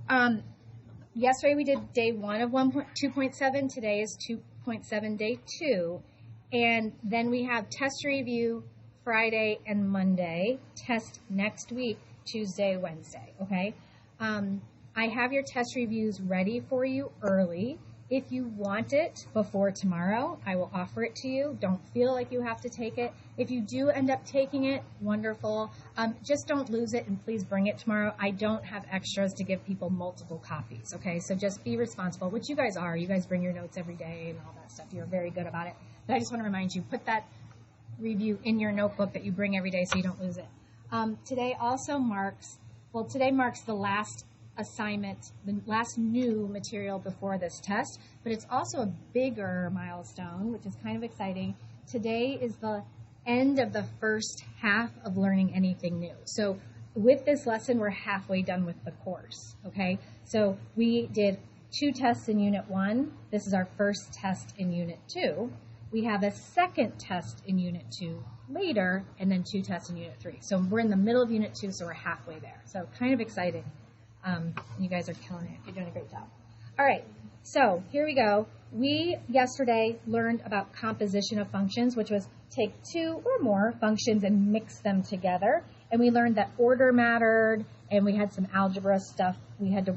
Yesterday we did day 1 of 2.7. Today is 2.7 day 2. And then we have test review Friday and Monday. Test next week, Tuesday, Wednesday. Okay? I have your test reviews ready for you early. If you want it before tomorrow, I will offer it to you. Don't feel like you have to take it. If you do end up taking it, wonderful. Just don't lose it, and please bring it tomorrow. I don't have extras to give people multiple copies, okay? So just be responsible, which you guys are. You guys bring your notes every day and all that stuff. You're very good about it. But I just want to remind you, put that review in your notebook that you bring every day so you don't lose it. Today marks the last assignment, the last new material before this test, but it's also a bigger milestone, which is kind of exciting. Today is the end of the first half of learning anything new. So with this lesson, we're halfway done with the course, okay? So we did 2 tests in Unit 1. This is our first test in Unit 2. We have a second test in Unit 2 later, and then 2 tests in Unit 3. So we're in the middle of Unit 2, so we're halfway there. So kind of exciting. You guys are killing it. You're doing a great job. All right, so here we go. We yesterday learned about composition of functions, which was take 2 or more functions and mix them together. And we learned that order mattered, and we had some algebra stuff. We had to,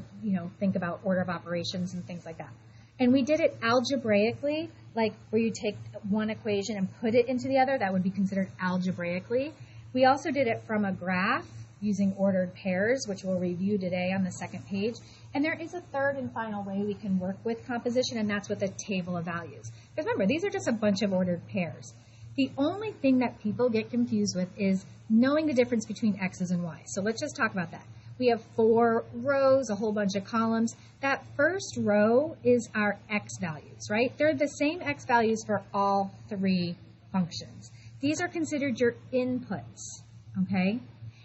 think about order of operations and things like that. And we did it algebraically, like where you take one equation and put it into the other. That would be considered algebraically. We also did it from a graph, using ordered pairs, which we'll review today on the second page. And there is a third and final way we can work with composition, and that's with a table of values. Because remember, these are just a bunch of ordered pairs. The only thing that people get confused with is knowing the difference between x's and y's. So let's just talk about that. We have 4 rows, a whole bunch of columns. That first row is our x values, right? They're the same x values for all 3 functions. These are considered your inputs, okay?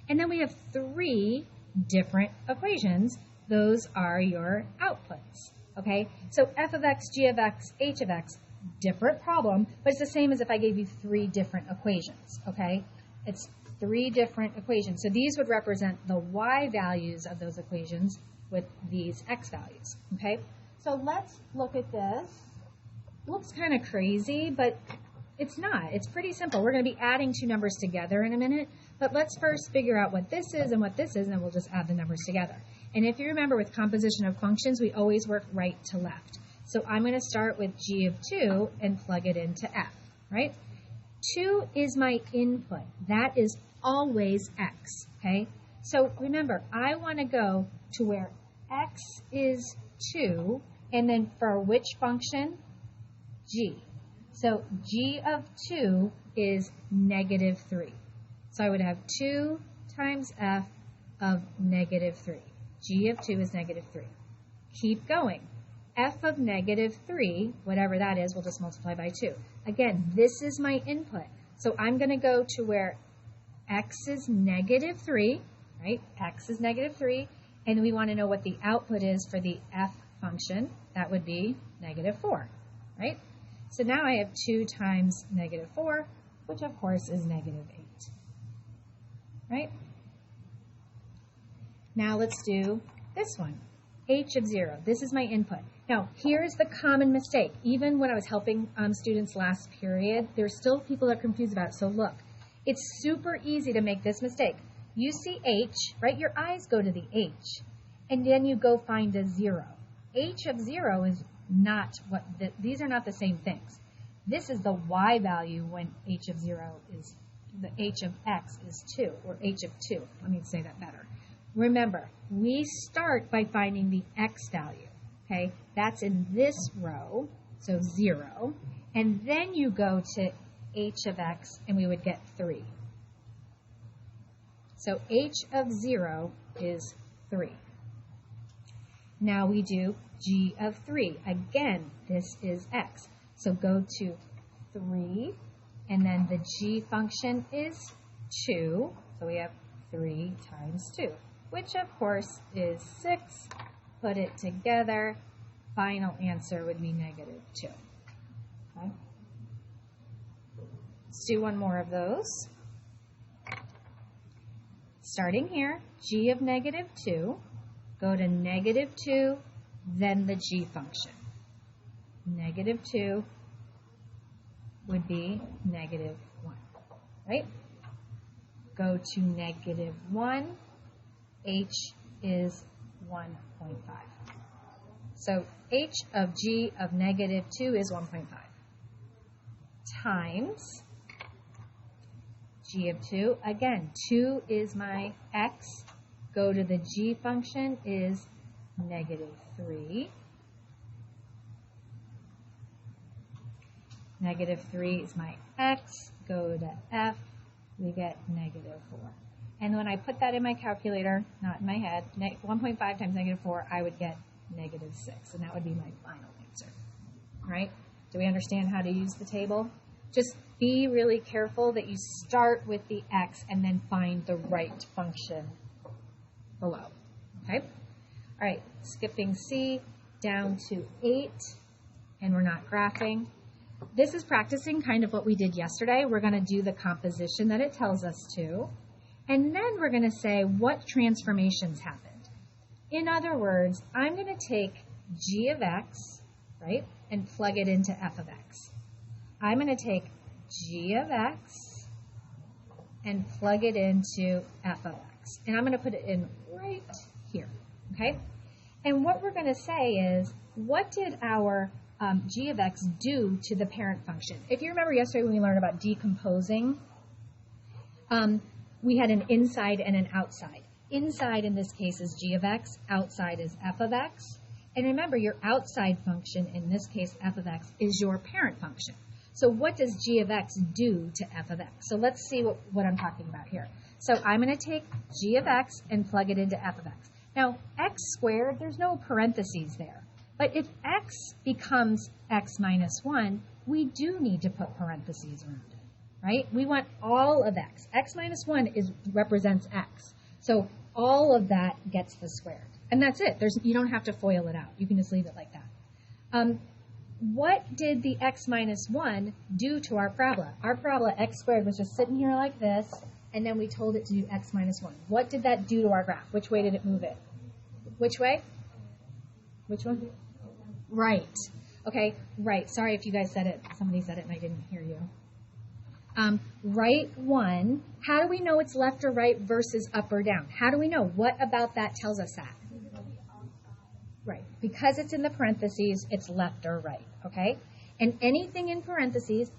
And then we have 3 different equations. Those are your outputs, okay? So f of x, g of x, h of x, different problem, but it's the same as if I gave you 3 different equations, okay? It's 3 different equations. So these would represent the y values of those equations with these x values, okay? So let's look at this. Looks kind of crazy, but it's not. It's pretty simple. We're going to be adding 2 numbers together in a minute, but let's first figure out what this is and what this is, and then we'll just add the numbers together. And if you remember with composition of functions, we always work right to left. So I'm going to start with g of 2 and plug it into f, right? 2 is my input. That is always x, okay? So remember, I want to go to where x is 2, and then for which function? G. So g of 2 is negative 3. So I would have 2 times f of negative 3. G of 2 is negative 3. Keep going. F of negative 3, whatever that is, we'll just multiply by 2. Again, this is my input. So I'm going to go to where x is negative 3, right? X is negative 3. And we want to know what the output is for the f function. That would be negative 4, right? So now I have 2 times negative 4, which of course is negative 8, right? Now let's do this one, h of 0. This is my input. Now, here's the common mistake. Even when I was helping students last period, there's still people that are confused about it. So look, it's super easy to make this mistake. You see h, right? Your eyes go to the h, and then you go find a 0. H of 0 is not what, these are not the same things. This is the y value when h of 0 is, the h of x is 2, or h of 2. Let me say that better. Remember, we start by finding the x value, okay? That's in this row, so 0. And then you go to h of x, and we would get 3. So h of 0 is 3. Now we do g of 3. Again, this is x. So go to 3, and then the g function is 2. So we have 3 times 2, which of course is 6. Put it together. Final answer would be negative 2. Okay. Let's do one more of those. Starting here, g of negative 2 go to negative 2, then the g function. Negative 2 would be negative 1, right? Go to negative 1, h is 1.5. So h of g of negative 2 is 1.5 times g of 2. Again, 2 is my x. Go to the g function is negative 3. Negative 3 is my x. Go to f. We get negative 4. And when I put that in my calculator, not in my head, 1.5 times negative 4, I would get negative 6. And that would be my final answer. All right? Do we understand how to use the table? Just be really careful that you start with the x and then find the right function below. Okay? All right, skipping C down to 8, and we're not graphing. This is practicing kind of what we did yesterday. We're going to do the composition that it tells us to, and then we're going to say what transformations happened. In other words, I'm going to take g of x, right, and plug it into f of x. I'm going to take g of x and plug it into f of x. And I'm going to put it in right here, okay? And what we're going to say is, what did our g of x do to the parent function? If you remember yesterday when we learned about decomposing, we had an inside and an outside. Inside in this case is g of x, outside is f of x. And remember, your outside function, in this case f of x, is your parent function. So what does g of x do to f of x? So let's see what I'm talking about here. So I'm going to take g of x and plug it into f of x. Now, x squared, there's no parentheses there. But if x becomes x minus 1, we do need to put parentheses around it, right? We want all of x. X minus 1 represents x. So all of that gets the squared. And that's it. You don't have to FOIL it out. You can just leave it like that. What did the x minus 1 do to our parabola? Our parabola, x squared, was just sitting here like this, and then we told it to do x minus 1. What did that do to our graph? Which way did it move it? Which way? Which one? Right. Okay, right. Sorry if you guys said it. Somebody said it and I didn't hear you. Right 1, how do we know it's left or right versus up or down? How do we know? What about that tells us that? Right. Because it's in the parentheses, it's left or right, okay? And anything in parentheses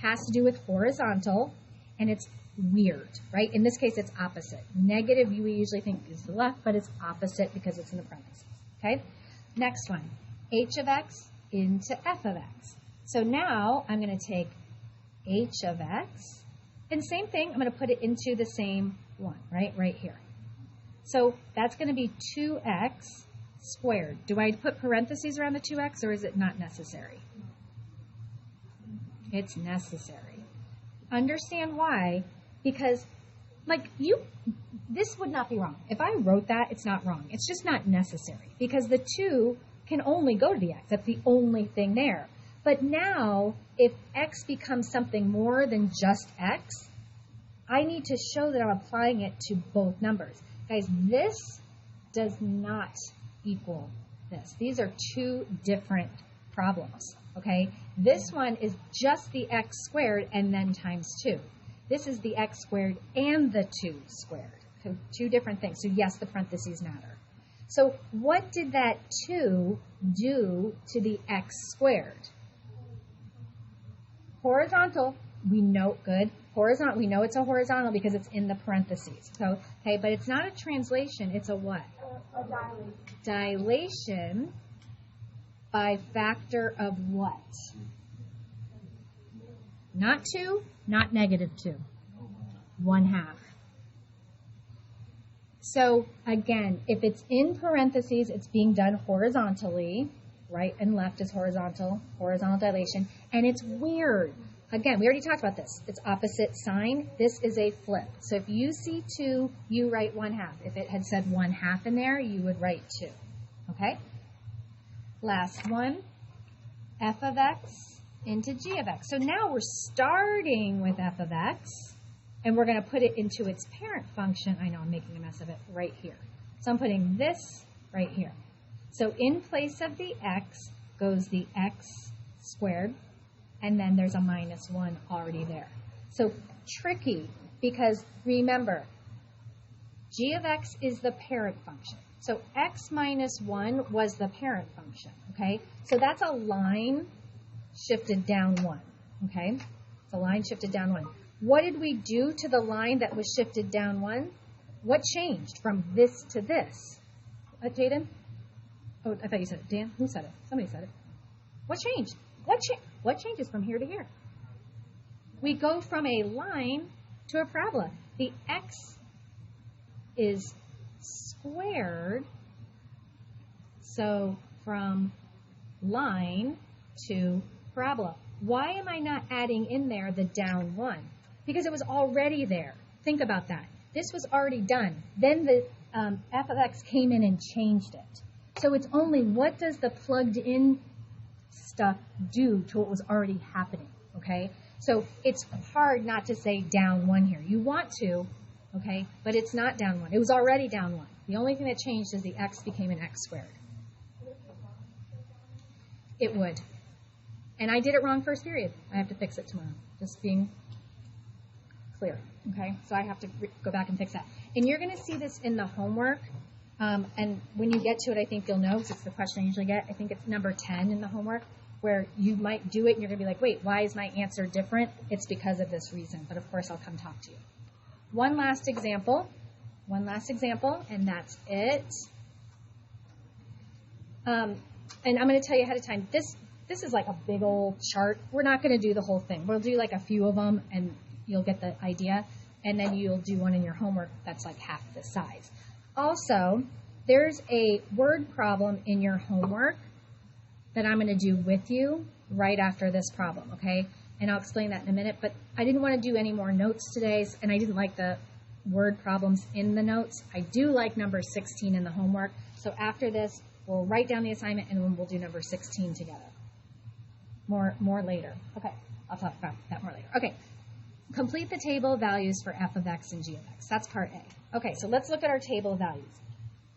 has to do with horizontal, and it's weird, right? In this case, it's opposite. Negative, we usually think is the left, but it's opposite because it's in the parentheses, okay? Next one, h of x into f of x. So now I'm going to take h of x, and same thing, I'm going to put it into the same one, right here. So that's going to be 2x squared. Do I put parentheses around the 2x, or is it not necessary? It's necessary. Understand why? Because, this would not be wrong. If I wrote that, it's not wrong. It's just not necessary, because the 2 can only go to the x. That's the only thing there. But now, if x becomes something more than just x, I need to show that I'm applying it to both numbers. Guys, this does not equal this. These are two different problems, okay? This one is just the x squared and then times 2. This is the x squared and the 2 squared. So two different things. So yes, the parentheses matter. So what did that 2 do to the x squared? Horizontal, we know, good. Horizontal, we know it's a horizontal because it's in the parentheses. So, okay, but it's not a translation, it's a what? A dilation. Dilation by factor of what? Not 2, not negative 2. 1/2. So again, if it's in parentheses, it's being done horizontally. Right and left is horizontal dilation, and it's weird. Again, we already talked about this. It's opposite sign. This is a flip. So if you see 2, you write 1/2. If it had said 1/2 in there, you would write 2. Okay? Last one, f of x into g of x. So now we're starting with f of x, and we're going to put it into its parent function. I know I'm making a mess of it right here. So I'm putting this right here. So in place of the x goes the x squared, and then there's a minus 1 already there. So tricky, because remember, g of x is the parent function. So x minus 1 was the parent function, okay? So that's a line shifted down 1, okay? It's a line shifted down 1. What did we do to the line that was shifted down 1? What changed from this to this? Jaden? Oh, I thought you said it. Dan? Who said it? Somebody said it. What changed? What changes from here to here? We go from a line to a parabola. The x is squared, so from line to parabola. Why am I not adding in there the down 1? Because it was already there. Think about that. This was already done. Then the f of x came in and changed it. So it's only what does the plugged in stuff do to what was already happening, okay? So it's hard not to say down 1 here. You want to, okay, but it's not down 1. It was already down 1. The only thing that changed is the x became an x squared. It would. And I did it wrong first period. I have to fix it tomorrow. Just being clear, okay? So I have to go back and fix that. And you're going to see this in the homework. And when you get to it, I think you'll know, because it's the question I usually get. I think it's number 10 in the homework, where you might do it and you're going to be like, wait, why is my answer different? It's because of this reason. But of course, I'll come talk to you. One last example, and that's it. And I'm going to tell you ahead of time, this is like a big old chart. We're not going to do the whole thing. We'll do like a few of them, and you'll get the idea. And then you'll do one in your homework that's like half the size. Also, there's a word problem in your homework that I'm going to do with you right after this problem, okay? And I'll explain that in a minute, but I didn't want to do any more notes today, and I didn't like the word problems in the notes. I do like number 16 in the homework, so after this, we'll write down the assignment, and then we'll do number 16 together. More later. Okay, I'll talk about that more later. Okay, complete the table of values for f of x and g of x. That's part A. Okay, so let's look at our table of values.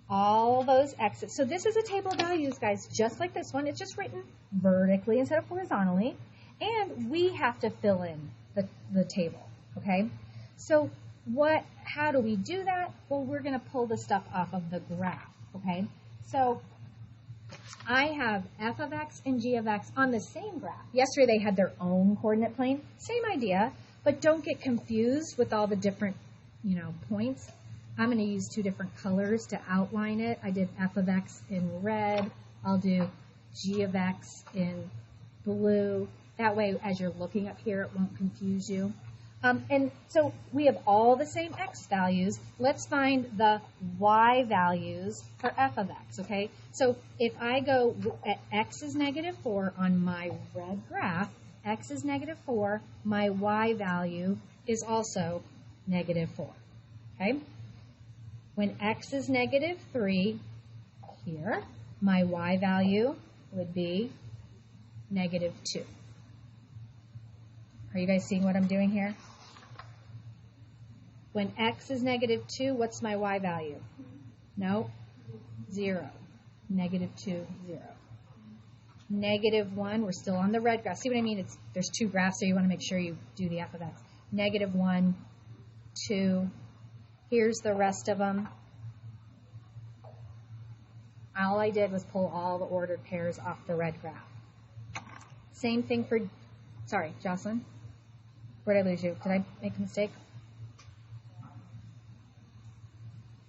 All those x's. So this is a table of values, guys, just like this one. It's just written vertically instead of horizontally. And we have to fill in the table, okay? So how do we do that? Well, we're going to pull the stuff off of the graph, okay? So I have f of x and g of x on the same graph. Yesterday they had their own coordinate plane. Same idea, but don't get confused with all the different, points. I'm going to use 2 different colors to outline it. I did f of x in red. I'll do g of x in blue. That way, as you're looking up here, it won't confuse you. And so we have all the same x values. Let's find the y values for f of x, okay? So if I go at x is -4 on my red graph, x is -4, my y value is also -4, okay? When x is -3 here, my y value would be -2. Are you guys seeing what I'm doing here? When x is -2, what's my y value? No, 0. -2, 0. -1, we're still on the red graph. See what I mean? There's 2 graphs, so you want to make sure you do the f of x. -1, 2. Here's the rest of them. All I did was pull all the ordered pairs off the red graph. Same thing for, sorry, Jocelyn. Where did I lose you? Did I make a mistake?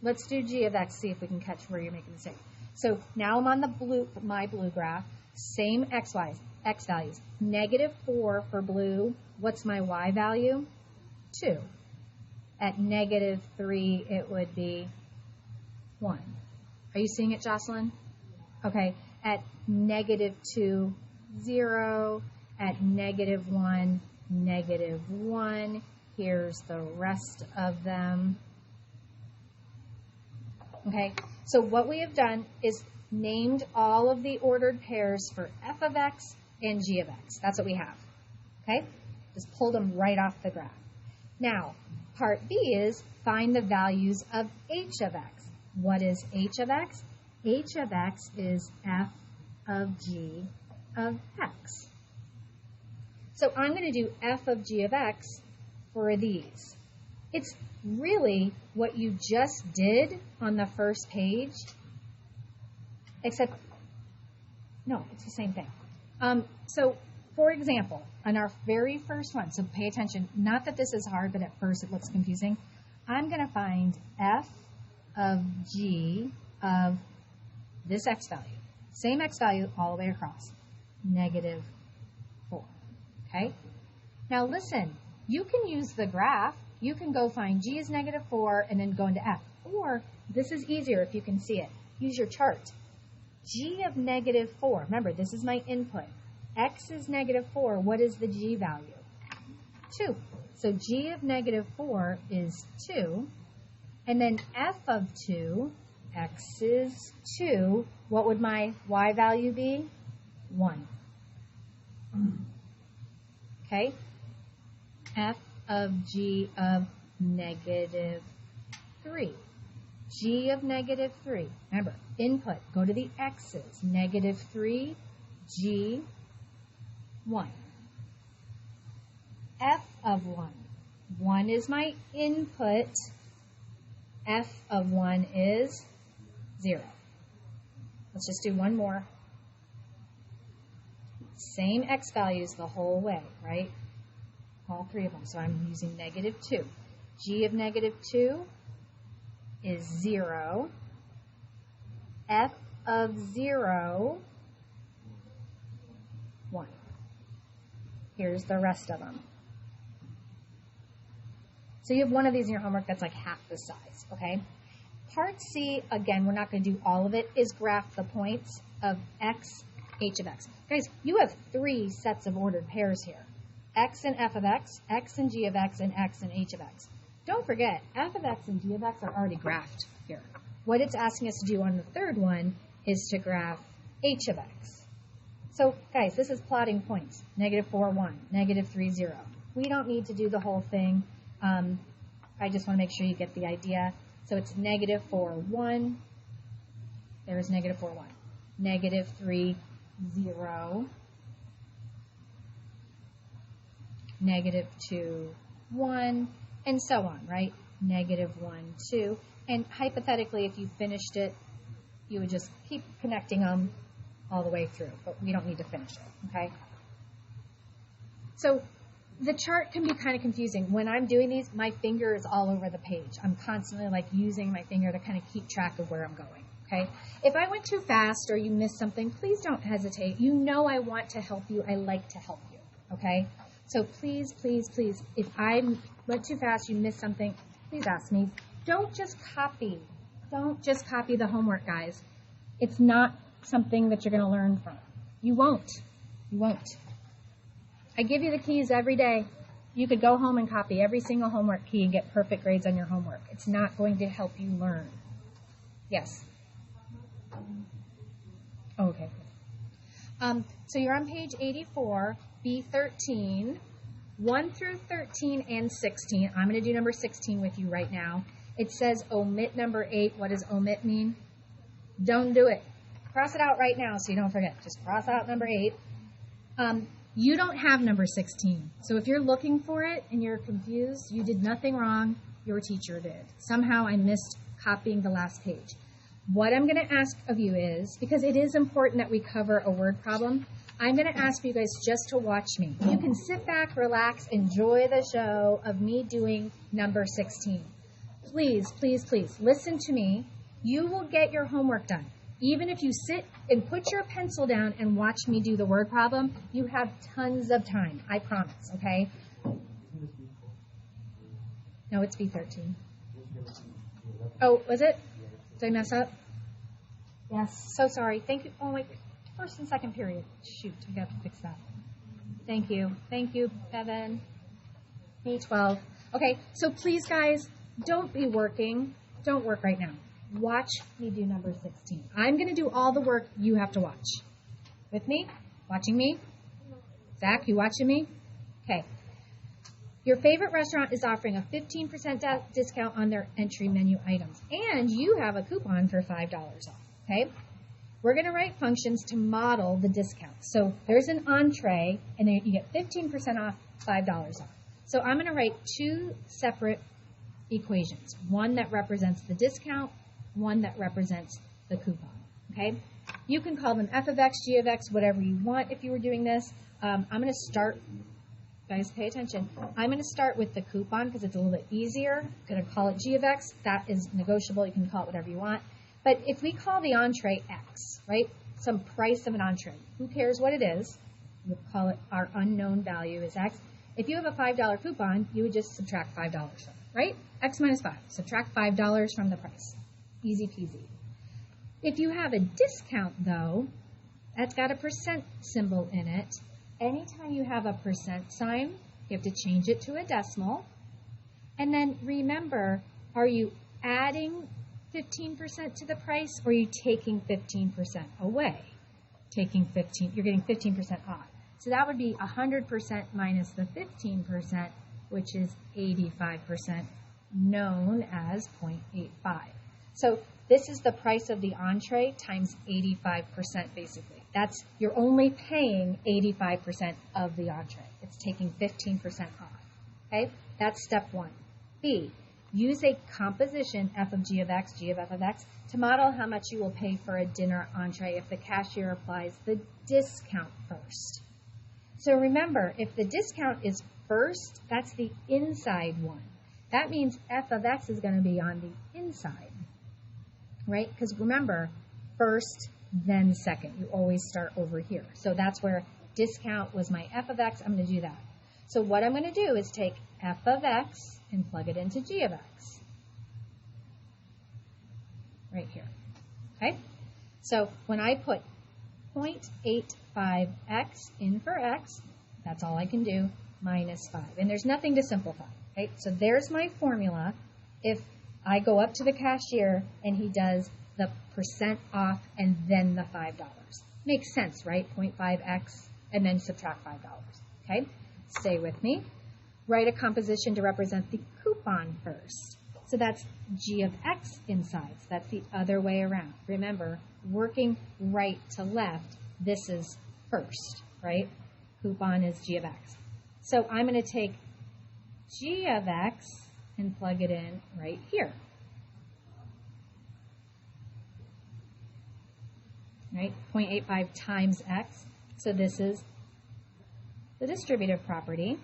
Let's do g of x, see if we can catch where you're making a mistake. So now I'm on my blue graph. Same x values. -4 for blue. What's my y value? 2. At -3, it would be 1. Are you seeing it, Jocelyn? Okay. At -2, 0. At -1, -1. Here's the rest of them. Okay. So what we have done is named all of the ordered pairs for f of x and g of x. That's what we have. Okay. Just pulled them right off the graph. Now, part B is find the values of h of x. What is h of x? h of x is f of g of x. So I'm going to do f of g of x for these. It's really what you just did on the first page, except, no, it's the same thing. So, for example, on our very first one, so pay attention, not that this is hard, but at first it looks confusing. I'm going to find f of g of this x value. Same x value all the way across, negative 4. Okay? Now listen, you can use the graph. You can go find g is negative 4 and then go into f. Or, this is easier if you can see it. Use your chart. G of negative 4, remember this is my input. X is negative 4, what is the g value? 2. So g of negative 4 is 2. And then f of 2, x is 2. What would my y value be? 1. Okay? F of g of negative 3. G of negative 3. Remember, input, go to the x's. Negative 3, g, 1. F of 1. 1 is my input. F of 1 is 0. Let's just do one more. Same x values the whole way, right? All three of them. So I'm using negative 2. G of negative 2 is 0. F of 0, 1. Here's the rest of them. So you have one of these in your homework that's like half the size, okay? Part C, again, we're not going to do all of it, is graph the points of x, h of x. Guys, you have 3 sets of ordered pairs here. X and f of x and g of x, and x and h of x. Don't forget, f of x and g of x are already graphed here. What it's asking us to do on the third one is to graph h of x. So, guys, this is plotting points. Negative 4, 1. Negative 3, 0. We don't need to do the whole thing. I just want to make sure you get the idea. So it's negative 4, 1. There's negative 4, 1. Negative 3, 0. Negative 2, 1. And so on, right? Negative 1, 2. And hypothetically, if you finished it, you would just keep connecting them all the way through. But we don't need to finish it, okay? So the chart can be kind of confusing. When I'm doing these, my finger is all over the page. I'm constantly like using my finger to kind of keep track of where I'm going, okay? If I went too fast or you missed something, please don't hesitate. You know I want to help you. I like to help you, okay? So please, please, please, if I went too fast, you missed something, please ask me. Don't just copy. Don't just copy the homework, guys. It's not something that you're going to learn from. You won't. You won't. I give you the keys every day. You could go home and copy every single homework key and get perfect grades on your homework. It's not going to help you learn. Yes? Okay. So you're on page 84, B13, 1 through 13 and 16. I'm going to do number 16 with you right now. It says omit number 8. What does omit mean? Don't do it. Cross it out right now so you don't forget. Just cross out number 8. You don't have number 16. So if you're looking for it and you're confused, you did nothing wrong. Your teacher did. Somehow I missed copying the last page. What I'm going to ask of you is, because it is important that we cover a word problem, I'm going to ask you guys just to watch me. You can sit back, relax, enjoy the show of me doing number 16. Please, please, please, listen to me. You will get your homework done. Even if you sit and put your pencil down and watch me do the word problem, you have tons of time. I promise, okay? No, it's B13. Oh, was it? Did I mess up? Yes. So sorry. Thank you. Oh, wait. First and second period. Shoot, I got to fix that. Thank you. Thank you, Evan. B12. Okay, so please, guys, don't be working. Don't work right now. Watch me do number 16. I'm going to do all the work you have to watch. With me? Watching me? Zach, you watching me? Okay. Your favorite restaurant is offering a 15% discount on their entry menu items. And you have a coupon for $5 off. okay? We're going to write functions to model the discount. So there's an entree, and then you get 15% off, $5 off. So I'm going to write two separate equations, one that represents the discount, one that represents the coupon, okay? You can call them f of x, g of x, whatever you want if you were doing this. I'm going to start, guys, pay attention. I'm going to start with the coupon because it's a little bit easier. I'm going to call it g of x. That is negotiable. You can call it whatever you want. But if we call the entree x, right, some price of an entree, who cares what it is? We'll call it our unknown value is x. If you have a $5 coupon, you would just subtract $5 from it, right? X minus 5. Subtract $5 from the price. Easy peasy. If you have a discount, though, that's got a percent symbol in it. Anytime you have a percent sign, you have to change it to a decimal. And then remember, are you adding 15% to the price, or are you taking 15% away? You're getting 15% off. So that would be 100% minus the 15%, which is 85%, known as 0.85. So this is the price of the entree times 85%, basically. You're only paying 85% of the entree. It's taking 15% off. Okay? That's step one. B, use a composition, f of g of x, g of f of x, to model how much you will pay for a dinner entree if the cashier applies the discount first. So remember, if the discount is first, that's the inside one. That means f of x is going to be on the inside, right? Because remember, first, then second. You always start over here. So that's where discount was my f of x. I'm going to do that. So what I'm going to do is take f of x and plug it into g of x. Right here. Okay? So when I put 0.85x in for x, that's all I can do, minus 5. And there's nothing to simplify. Okay? So there's my formula. If I go up to the cashier and he does the percent off and then the $5. Makes sense, right? 0.5x and then subtract $5. Okay? Stay with me. Write a composition to represent the coupon first. So that's g of x inside. So that's the other way around. Remember, working right to left, this is first, right? Coupon is g of x. So I'm going to take g of x and plug it in right here. Right? 0.85 times x. So this is the distributive property.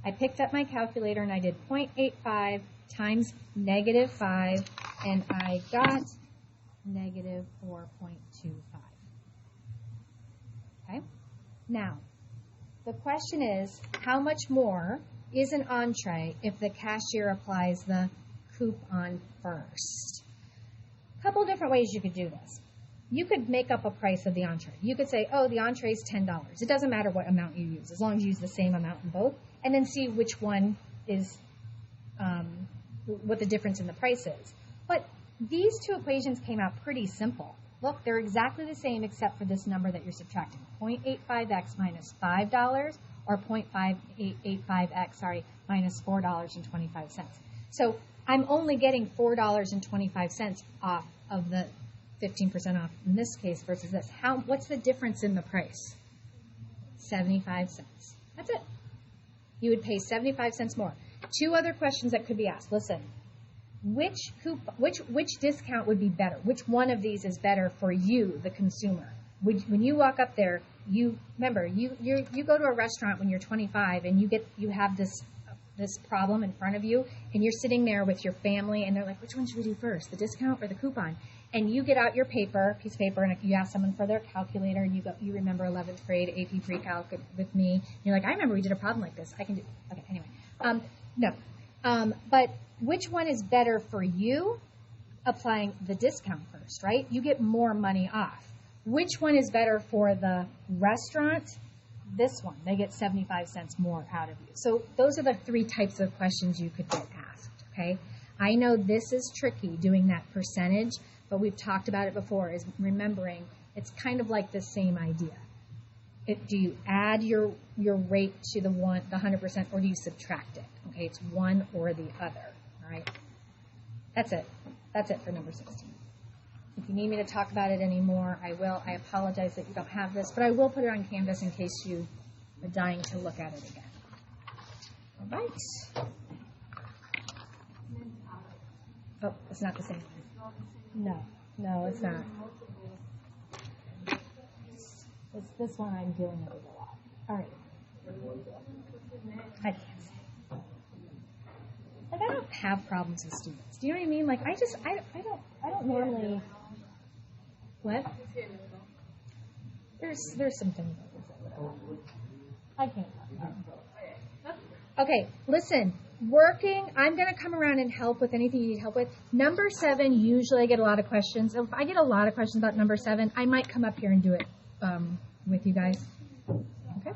I picked up my calculator and I did 0.85 times negative 5, and I got negative 4.25. Okay? Now, the question is, how much more is an entree if the cashier applies the coupon first? A couple different ways you could do this. You could make up a price of the entree. You could say, oh, the entree is $10. It doesn't matter what amount you use, as long as you use the same amount in both, and then see which one is, what the difference in the price is. But these two equations came out pretty simple. Look, they're exactly the same except for this number that you're subtracting, 0.85x minus $5, or 0.585x, minus $4.25. So I'm only getting $4.25 off of the 15% off in this case versus this. What's the difference in the price? 75 cents. That's it. You would pay 75 cents more. Two other questions that could be asked. Listen, which discount would be better? Which one of these is better for you, the consumer? When you walk up there, you go to a restaurant when you're 25 and you have this problem in front of you, and you're sitting there with your family, and they're like, which one should we do first, the discount or the coupon? And you get out your piece of paper, and you ask someone for their calculator, and you remember 11th grade AP pre-calc with me. And you're like, I remember we did a problem like this. I can do. Okay, anyway. No. But which one is better for you? Applying the discount first, right? You get more money off. Which one is better for the restaurant? This one. They get 75 cents more out of you. So those are the three types of questions you could get asked, okay? I know this is tricky, doing that percentage, but we've talked about it before, is remembering it's kind of like the same idea. Do you add your rate to the 100%, or do you subtract it? Okay, it's one or the other, all right? That's it. That's it for number 16. need me to talk about it anymore, I will. I apologize that you don't have this, but I will put it on Canvas in case you are dying to look at it again. All right. Oh, it's not the same one. No, it's not. It's this one I'm dealing with a lot. All right. I can't say. Like, I don't have problems with students. Do you know what I mean? Like, I don't normally. What? There's some things I can't talk about. Okay, listen. Working, I'm going to come around and help with anything you need help with. Number 7, usually I get a lot of questions. If I get a lot of questions about number 7, I might come up here and do it with you guys. Okay?